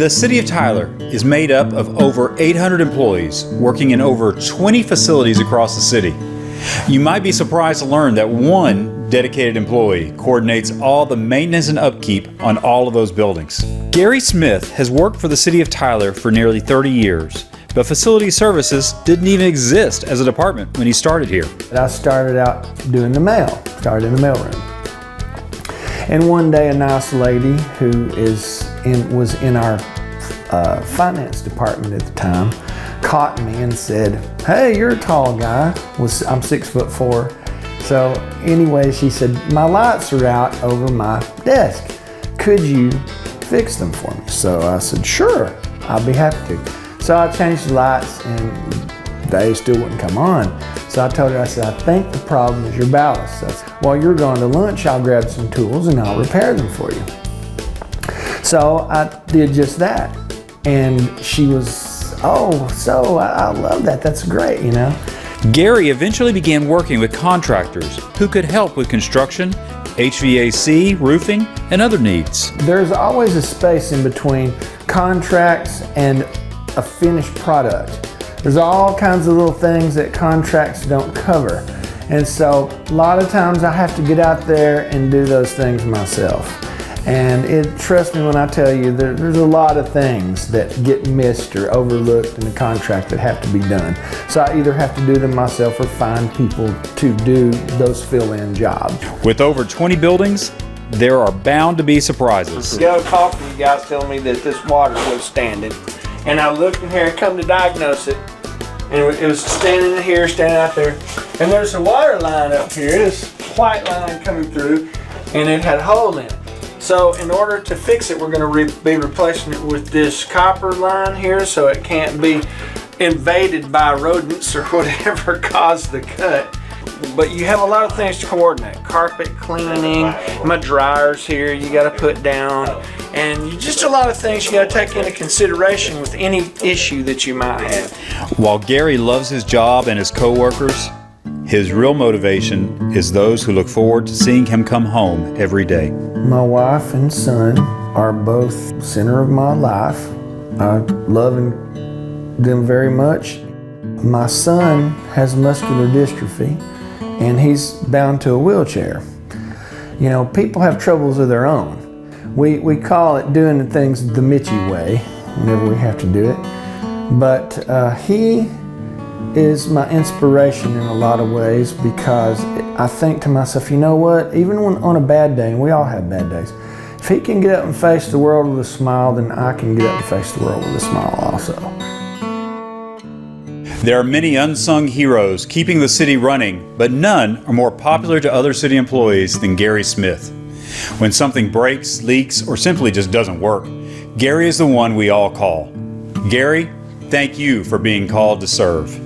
The City of Tyler is made up of over 800 employees working in over 20 facilities across the city. You might be surprised to learn that one dedicated employee coordinates all the maintenance and upkeep on all of those buildings. Gary Smith has worked for the City of Tyler for nearly 30 years, but facility services didn't even exist as a department when he started here. I started out doing the mail, started in the mailroom. And one day a nice lady who was in our finance department at the time caught me and said, "Hey, you're a tall guy." I'm 6'4". So anyway, she said, "My lights are out over my desk. Could you fix them for me?" So I said, "Sure, I'll be happy to." So I changed the lights and they still wouldn't come on. So I told her, I said, "I think the problem is your ballast." So I said, "While you're going to lunch, I'll grab some tools and I'll repair them for you." So I did just that. And she was, "Oh, so I love that. That's great, you know." Gary eventually began working with contractors who could help with construction, HVAC, roofing, and other needs. There's always a space in between contracts and a finished product. There's all kinds of little things that contracts don't cover. And so a lot of times I have to get out there and do those things myself. And trust me when I tell you, there's a lot of things that get missed or overlooked in the contract that have to be done. So I either have to do them myself or find people to do those fill-in jobs. With over 20 buildings, there are bound to be surprises. Got a call from you guys telling me that this water was standing. And I looked in here and come to diagnose it. And it was standing in here, standing out there. And there's a water line up here, this white line coming through, and it had a hole in it. So in order to fix it, we're going to be replacing it with this copper line here so it can't be invaded by rodents or whatever caused the cut. But you have a lot of things to coordinate. Carpet cleaning, my dryers here you got to put down, and just a lot of things you got to take into consideration with any issue that you might have. While Gary loves his job and his co-workers, his real motivation is those who look forward to seeing him come home every day. My wife and son are both center of my life. I love them very much. My son has muscular dystrophy and he's bound to a wheelchair. You know, people have troubles of their own. We call it doing the things the Mitchy way whenever we have to do it. But he is my inspiration in a lot of ways because I think to myself, you know what, even on a bad day, and we all have bad days, if he can get up and face the world with a smile, then I can get up and face the world with a smile also. There are many unsung heroes keeping the city running, but none are more popular to other city employees than Gary Smith. When something breaks, leaks, or simply just doesn't work, Gary is the one we all call. Gary, thank you for being called to serve.